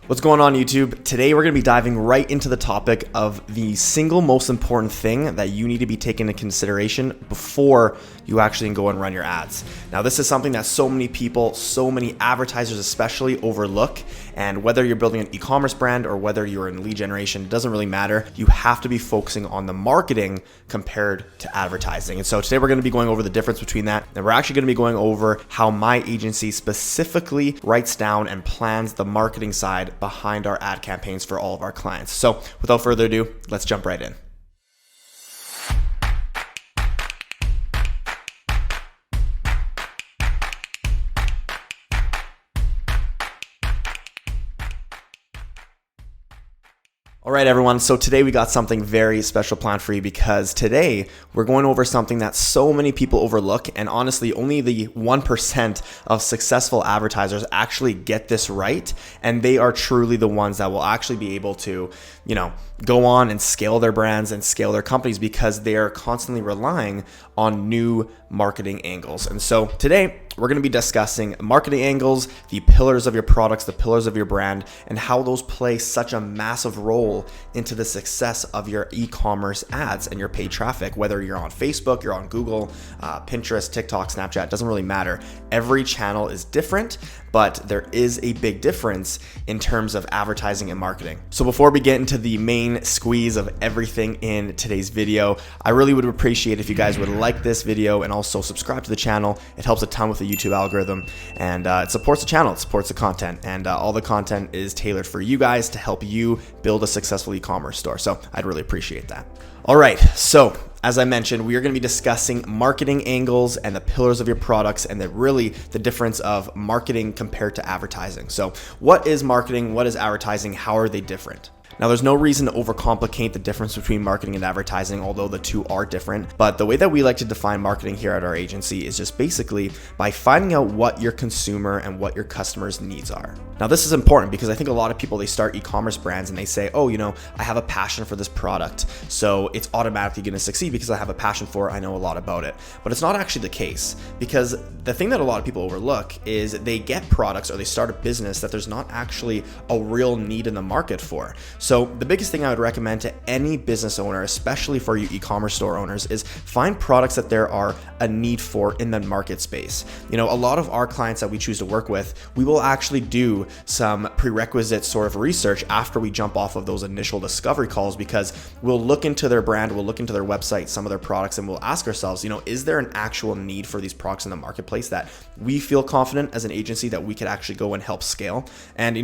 What's going on, YouTube? Today we're going to be diving right into the topic of the single most important thing that you need to be taking into consideration before you actually go and run your ads. Now, this is something that so many people, so many advertisers especially, overlook. And whether you're building an e-commerce brand or whether you're in lead generation, it doesn't really matter. You have to be focusing on the marketing compared to advertising. And so today we're going to be going over the difference between that. And we're actually going to be going over how my agency specifically writes down and plans the marketing side behind our ad campaigns for all of our clients. So without further ado, let's jump right in. All right, everyone. So today we got something very special planned for you because today we're going over something that so many people overlook, and honestly, only the 1% of successful advertisers actually get this right, and they are truly the ones that will actually be able to, go on and scale their brands and scale their companies because they are constantly relying on new marketing angles. And so today we're going to be discussing marketing angles, the pillars of your products, the pillars of your brand, and how those play such a massive role into the success of your e-commerce ads and your paid traffic. Whether you're on Facebook, you're on Google, Pinterest, TikTok, Snapchat, it doesn't really matter. Every channel is different, but there is a big difference in terms of advertising and marketing. So before we get into the main squeeze of everything in today's video, I really would appreciate if you guys would like this video and also subscribe to the channel. It helps a ton with the YouTube algorithm, and it supports the channel, it supports the content, and all the content is tailored for you guys to help you build a successful e-commerce store. So I'd really appreciate that. All right, so as I mentioned, we are going to be discussing marketing angles and the pillars of your products and the difference of marketing compared to advertising. So what is marketing? What is advertising? How are they different? Now, there's no reason to overcomplicate the difference between marketing and advertising, although the two are different. But the way that we like to define marketing here at our agency is just basically by finding out what your consumer and what your customers' needs are. Now, this is important because I think a lot of people, they start e-commerce brands and they say, oh, I have a passion for this product, so it's automatically going to succeed because I have a passion for it, I know a lot about it. But it's not actually the case, because the thing that a lot of people overlook is they get products or they start a business that there's not actually a real need in the market for. So the biggest thing I would recommend to any business owner, especially for you e-commerce store owners, is find products that there are a need for in the market space. A lot of our clients that we choose to work with, we will actually do some prerequisite sort of research after we jump off of those initial discovery calls, because we'll look into their brand, we'll look into their website, some of their products, and we'll ask ourselves, is there an actual need for these products in the marketplace that we feel confident as an agency that we could actually go and help scale? And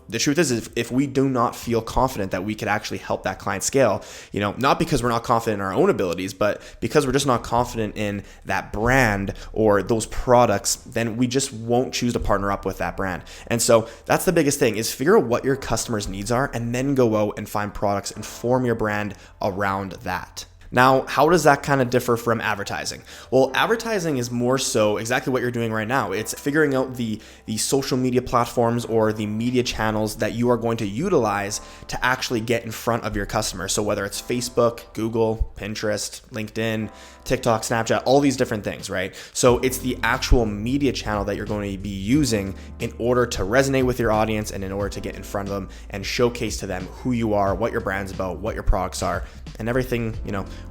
the truth is, if we do not feel confident that we could actually help that client scale, not because we're not confident in our own abilities, but because we're just not confident in that brand or those products, then we just won't choose to partner up with that brand. And so that's the biggest thing, is figure out what your customers' needs are and then go out and find products and form your brand around that. Now, how does that kind of differ from advertising? Well, advertising is more so exactly what you're doing right now. It's figuring out the social media platforms or the media channels that you are going to utilize to actually get in front of your customers. So whether it's Facebook, Google, Pinterest, LinkedIn, TikTok, Snapchat, all these different things, right? So it's the actual media channel that you're going to be using in order to resonate with your audience and in order to get in front of them and showcase to them who you are, what your brand's about, what your products are, and everything,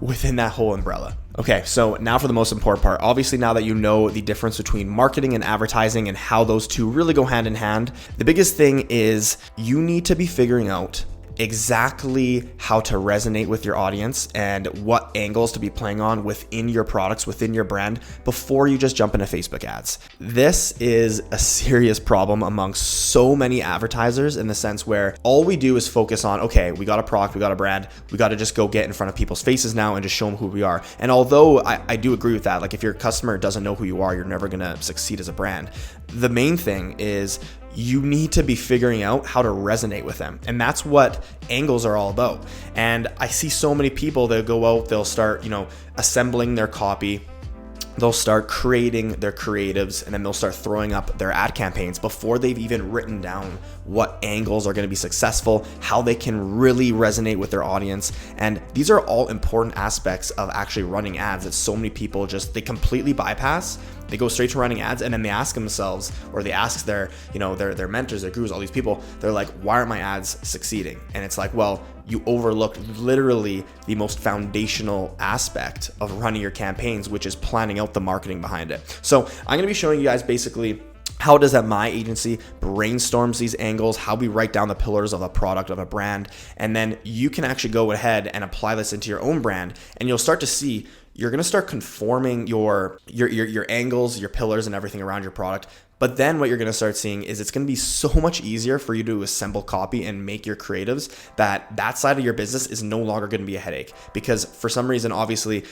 within that whole umbrella. Okay, so now for the most important part. Obviously, now that you know the difference between marketing and advertising and how those two really go hand in hand, the biggest thing is you need to be figuring out exactly how to resonate with your audience and what angles to be playing on within your products, within your brand, before you just jump into Facebook ads. This is a serious problem among so many advertisers, in the sense where all we do is focus on, okay, we got a product, we got a brand, we got to just go get in front of people's faces now and just show them who we are. And although I do agree with that, like if your customer doesn't know who you are, you're never going to succeed as a brand. The main thing is you need to be figuring out how to resonate with them. And that's what angles are all about. And I see so many people that go out, they'll start, assembling their copy, they'll start creating their creatives, and then they'll start throwing up their ad campaigns before they've even written down what angles are going to be successful, how they can really resonate with their audience. And these are all important aspects of actually running ads that so many people they completely bypass They go straight to running ads, and then they ask themselves, or they ask their, their mentors, their gurus, all these people, they're like, why aren't my ads succeeding? And it's like, well, you overlooked literally the most foundational aspect of running your campaigns, which is planning out the marketing behind it. So I'm going to be showing you guys basically how it is that my agency brainstorms these angles, how we write down the pillars of a product, of a brand, and then you can actually go ahead and apply this into your own brand, and you'll start to see you're going to start conforming your angles, your pillars, and everything around your product. But then what you're going to start seeing is it's going to be so much easier for you to assemble copy and make your creatives that side of your business is no longer going to be a headache. Because for some reason, obviously,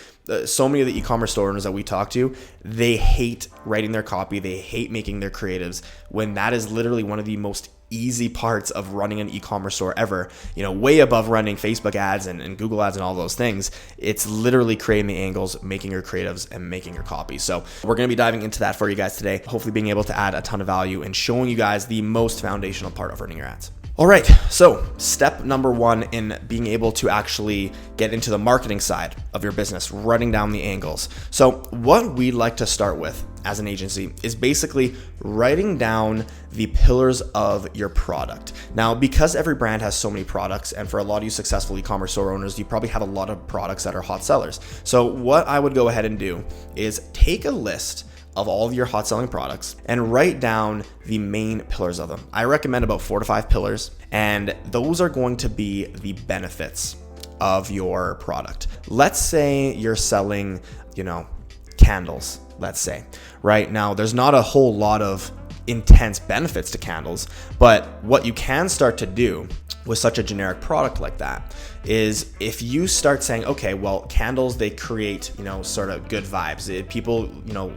so many of the e-commerce store owners that we talk to, they hate writing their copy. They hate making their creatives, when that is literally one of the most easy parts of running an e-commerce store ever, way above running Facebook ads and Google ads and all those things. It's literally creating the angles, making your creatives, and making your copy. So we're going to be diving into that for you guys today, hopefully being able to add a ton of value and showing you guys the most foundational part of running your ads. All right, so step number one in being able to actually get into the marketing side of your business, writing down the angles. So what we like to start with as an agency is basically writing down the pillars of your product. Now, because every brand has so many products, and for a lot of you successful e-commerce store owners, you probably have a lot of products that are hot sellers. So what I would go ahead and do is take a list of all of your hot selling products and write down the main pillars of them. I recommend about 4 to 5 pillars, and those are going to be the benefits of your product. Let's say you're selling, candles, let's say. Right now, there's not a whole lot of intense benefits to candles, but what you can start to do with such a generic product like that is if you start saying, okay, well, candles, they create, sort of good vibes. People,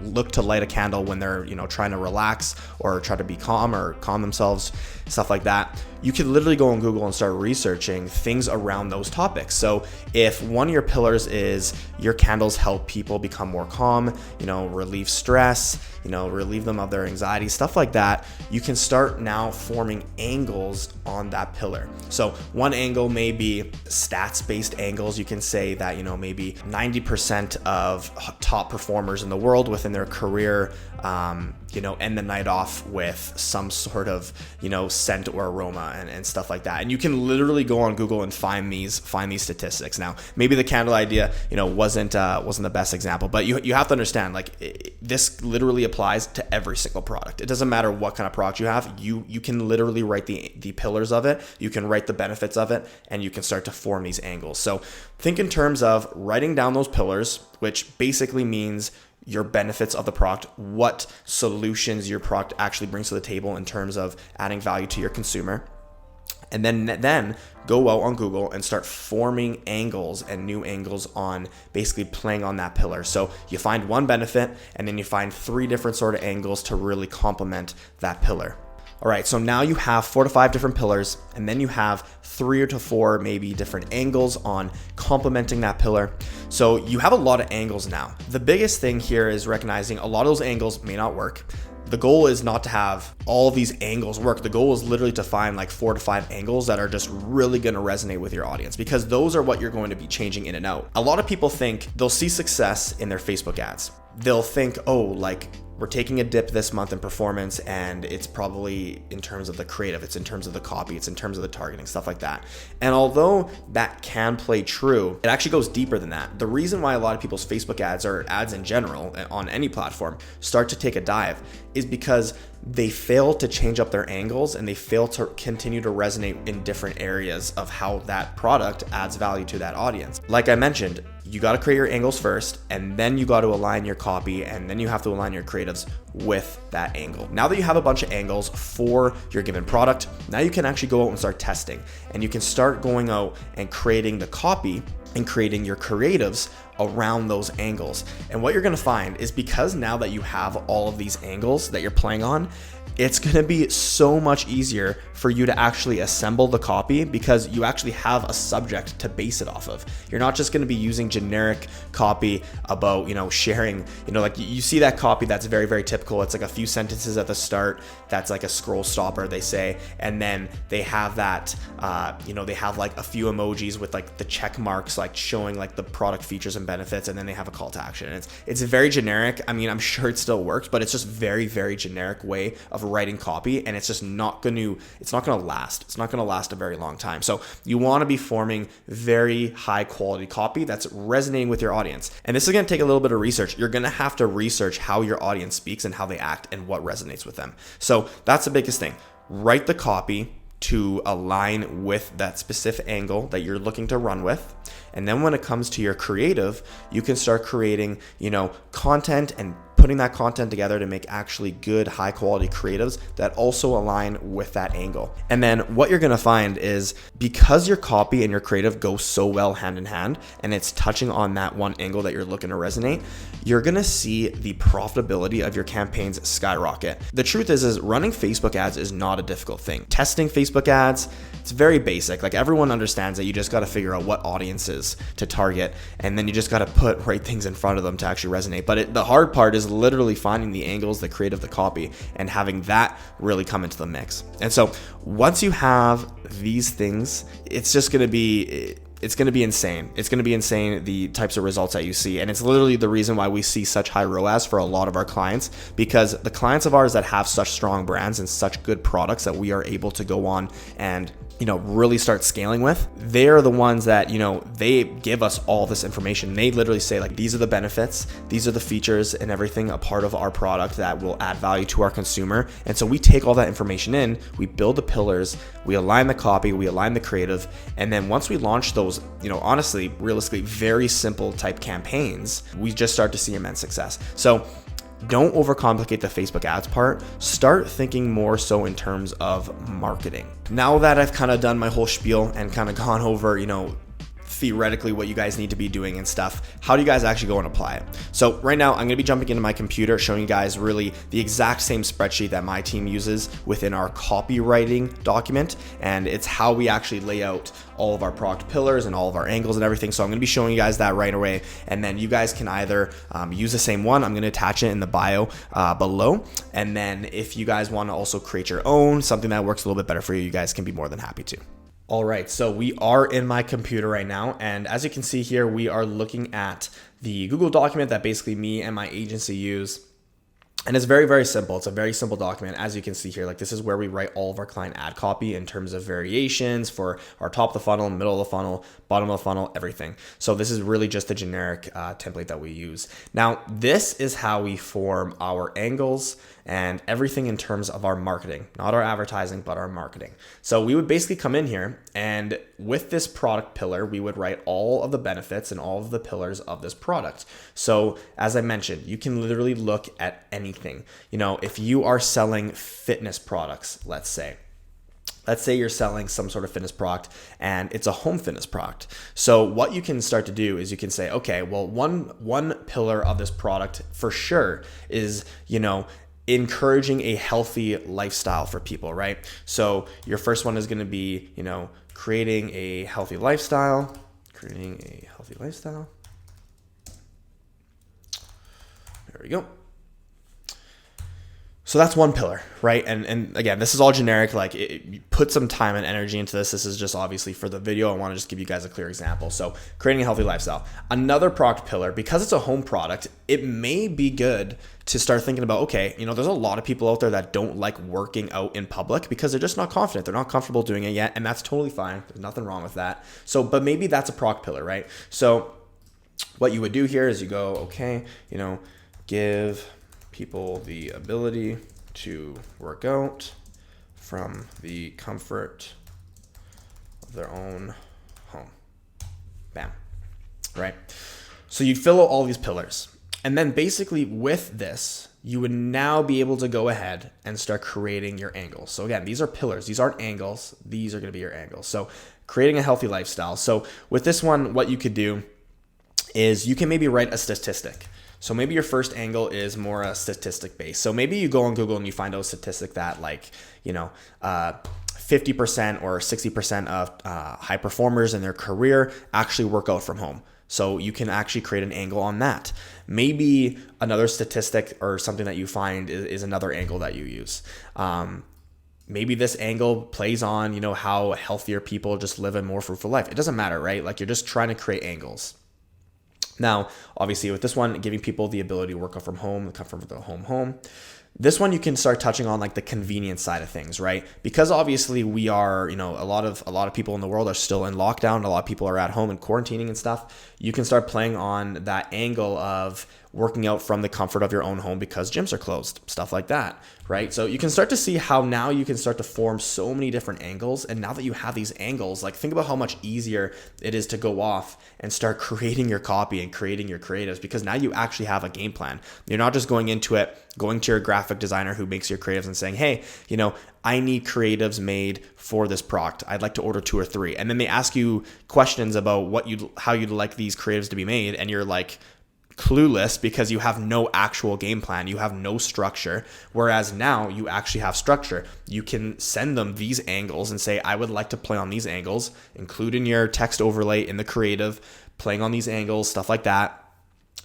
look to light a candle when they're, trying to relax or try to be calm or calm themselves, stuff like that. You can literally go on Google and start researching things around those topics. So if one of your pillars is your candles help people become more calm, relieve stress, relieve them of their anxiety, stuff like that, you can start now forming angles on that pillar. So one angle may be stats-based angles. You can say that, maybe 90% of top performers in the world within their career, end the night off with some sort of, scent or aroma and stuff like that. And you can literally go on Google and find these statistics. Now, maybe the candle idea, wasn't the best example, but you have to understand, this literally applies to every single product. It doesn't matter what kind of product you have. You can literally write the pillars of it. You can write the benefits of it, and you can start to form these angles. So think in terms of writing down those pillars, which basically means your benefits of the product, what solutions your product actually brings to the table in terms of adding value to your consumer. And then go out on Google and start forming angles and new angles on basically playing on that pillar. So you find one benefit, and then you find 3 different sort of angles to really complement that pillar. All right, so now you have 4 to 5 different pillars, and then you have 3 to 4 maybe different angles on complementing that pillar. So you have a lot of angles now. The biggest thing here is recognizing a lot of those angles may not work. The goal is not to have all of these angles work. The goal is literally to find 4 to 5 angles that are just really going to resonate with your audience, because those are what you're going to be changing in and out. A lot of people think they'll see success in their Facebook ads. They'll think, we're taking a dip this month in performance, and it's probably in terms of the creative, it's in terms of the copy, it's in terms of the targeting, stuff like that. And although that can play true, it actually goes deeper than that. The reason why a lot of people's Facebook ads, or ads in general on any platform, start to take a dive is because they fail to change up their angles, and they fail to continue to resonate in different areas of how that product adds value to that audience. Like I mentioned, you got to create your angles first, and then you got to align your copy, and then you have to align your creatives with that angle. Now that you have a bunch of angles for your given product, now you can actually go out and start testing, and you can start going out and creating the copy and creating your creatives around those angles. And what you're going to find is, because now that you have all of these angles that you're playing on, it's going to be so much easier for you to actually assemble the copy because you actually have a subject to base it off of. You're not just going to be using generic copy about, sharing, like you see that copy that's very, very typical. It's like a few sentences at the start. That's like a scroll stopper, they say. And then they have that, they have like a few emojis with like the check marks, like showing like the product features and benefits. And then they have a call to action. And it's very generic. I mean, I'm sure it still works, but it's just very, very generic way of writing copy. And it's just not going to last. It's not going to last a very long time. So you want to be forming very high quality copy that's resonating with your audience. And this is going to take a little bit of research. You're going to have to research how your audience speaks and how they act and what resonates with them. So that's the biggest thing. Write the copy to align with that specific angle that you're looking to run with. And then when it comes to your creative, you can start creating, content and putting that content together to make actually good, high quality creatives that also align with that angle. And then what you're going to find is because your copy and your creative go so well hand in hand and it's touching on that one angle that you're looking to resonate, you're going to see the profitability of your campaigns skyrocket. The truth is running Facebook ads is not a difficult thing. Testing Facebook ads, it's very basic. Like everyone understands that you just got to figure out what audiences to target, and then you just got to put right things in front of them to actually resonate. But the hard part is literally finding the angles, the creative, the copy, and having that really come into the mix. And so once you have these things, it's just going to be insane. It's going to be insane, the types of results that you see. And it's literally the reason why we see such high ROAS for a lot of our clients, because the clients of ours that have such strong brands and such good products that we are able to go on and really start scaling with, they're the ones that, they give us all this information. They literally say like, these are the benefits, these are the features and everything a part of our product that will add value to our consumer. And so we take all that information in, we build the pillars, we align the copy, we align the creative. And then once we launch those, honestly, realistically, very simple type campaigns, we just start to see immense success. So don't overcomplicate the Facebook ads part. Start thinking more so in terms of marketing. Now that I've kind of done my whole spiel and kind of gone over, theoretically what you guys need to be doing and stuff, how do you guys actually go and apply it? So right now I'm going to be jumping into my computer, showing you guys really the exact same spreadsheet that my team uses within our copywriting document. And it's how we actually lay out all of our product pillars and all of our angles and everything. So I'm going to be showing you guys that right away. And then you guys can either use the same one. I'm going to attach it in the bio below. And then if you guys want to also create your own, something that works a little bit better for you, you guys can be more than happy to. All right, so we are in my computer right now, and as you can see here, we are looking at the Google document that basically me and my agency use. And it's very, very simple. It's a very simple document. As you can see here, like this is where we write all of our client ad copy in terms of variations for our top of the funnel, middle of the funnel, bottom of the funnel, everything. So this is really just the generic template that we use. Now, this is how we form our angles and everything in terms of our marketing, not our advertising, but our marketing. So we would basically come in here, and with this product pillar, we would write all of the benefits and all of the pillars of this product. So as I mentioned, you can literally look at anything. If you are selling fitness products, let's say you're selling some sort of fitness product and it's a home fitness product. So what you can start to do is you can say, okay, well, one pillar of this product for sure is, encouraging a healthy lifestyle for people, right? So your first one is going to be, creating a healthy lifestyle. There we go. So that's one pillar, right? And again, this is all generic. Like you put some time and energy into this. This is just obviously for the video. I want to just give you guys a clear example. So creating a healthy lifestyle. Another product pillar, because it's a home product, it may be good to start thinking about, okay, there's a lot of people out there that don't like working out in public because they're just not confident. They're not comfortable doing it yet. And that's totally fine. There's nothing wrong with that. So, but maybe that's a product pillar, right? So what you would do here is you go, okay, give people the ability to work out from the comfort of their own home. Bam. Right? So you'd fill out all these pillars. And then basically with this, you would now be able to go ahead and start creating your angles. So again, these are pillars. These aren't angles. These are going to be your angles. So creating a healthy lifestyle. So with this one, what you could do is you can maybe write a statistic. So maybe your first angle is more a statistic based. So maybe you go on Google and you find out a statistic that 50% or 60% of high performers in their career actually work out from home. So you can actually create an angle on that. Maybe another statistic or something that you find is another angle that you use. Maybe this angle plays on, how healthier people just live a more fruitful life. It doesn't matter, right? Like, you're just trying to create angles. Now, obviously with this one, giving people the ability to work out from home, the comfort of the home. This one you can start touching on like the convenience side of things, right? Because obviously we are, a lot of people in the world are still in lockdown. A lot of people are at home and quarantining and stuff. You can start playing on that angle of working out from the comfort of your own home because gyms are closed, stuff like that, right? So you can start to see how now you can start to form so many different angles. And now that you have these angles, like, think about how much easier it is to go off and start creating your copy and creating your creatives, because now you actually have a game plan. You're not just going into it, going to your graphic designer who makes your creatives and saying, hey, I need creatives made for this product. I'd like to order 2 or 3. And then they ask you questions about how you'd like these creatives to be made. And you're like, clueless because you have no actual game plan. You have no structure. Whereas now you actually have structure. You can send them these angles and say, I would like to play on these angles, include in your text overlay in the creative, playing on these angles, stuff like that.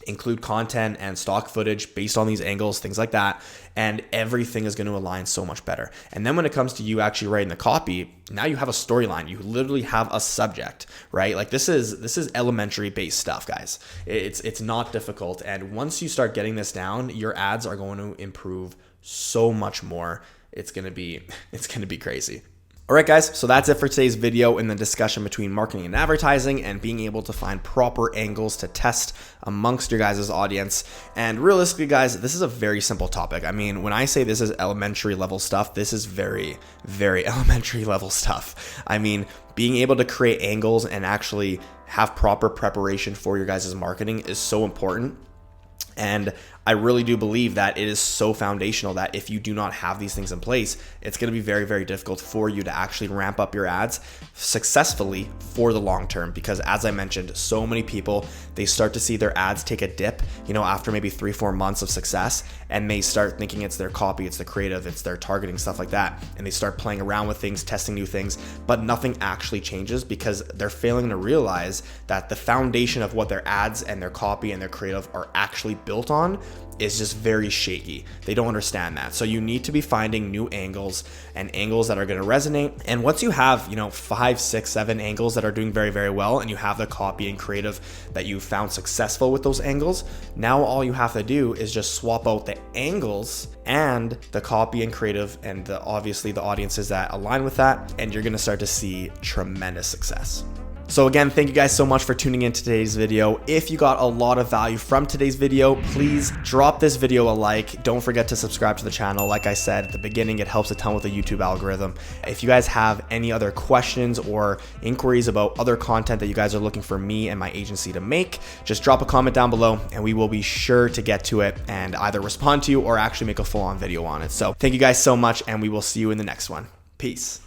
Include content and stock footage based on these angles, things like that. And everything is going to align so much better. And then when it comes to you actually writing the copy, now you have a storyline. You literally have a subject, right? Like, this is elementary based stuff, guys. It's not difficult. And once you start getting this down, your ads are going to improve so much more. It's going to be crazy. All right, guys, so that's it for today's video in the discussion between marketing and advertising and being able to find proper angles to test amongst your guys' audience. And realistically, guys, this is a very simple topic. I mean, when I say this is elementary level stuff, this is very, very elementary level stuff. I mean, being able to create angles and actually have proper preparation for your guys' marketing is so important. And I really do believe that it is so foundational that if you do not have these things in place, it's going to be very, very difficult for you to actually ramp up your ads successfully for the long term. Because as I mentioned, so many people, they start to see their ads take a dip, after maybe 3-4 months of success, and they start thinking it's their copy, it's the creative, it's their targeting, stuff like that. And they start playing around with things, testing new things, but nothing actually changes because they're failing to realize that the foundation of what their ads and their copy and their creative are actually built on is just very shaky. They don't understand that. So you need to be finding new angles and angles that are going to resonate. And once you have, 5, 6, 7 angles that are doing very, very well, and you have the copy and creative that you found successful with those angles, now all you have to do is just swap out the angles and the copy and creative and obviously the audiences that align with that, and you're going to start to see tremendous success. So again, thank you guys so much for tuning in to today's video. If you got a lot of value from today's video, please drop this video a like. Don't forget to subscribe to the channel. Like I said at the beginning, it helps a ton with the YouTube algorithm. If you guys have any other questions or inquiries about other content that you guys are looking for me and my agency to make, just drop a comment down below and we will be sure to get to it and either respond to you or actually make a full-on video on it. So thank you guys so much, and we will see you in the next one. Peace.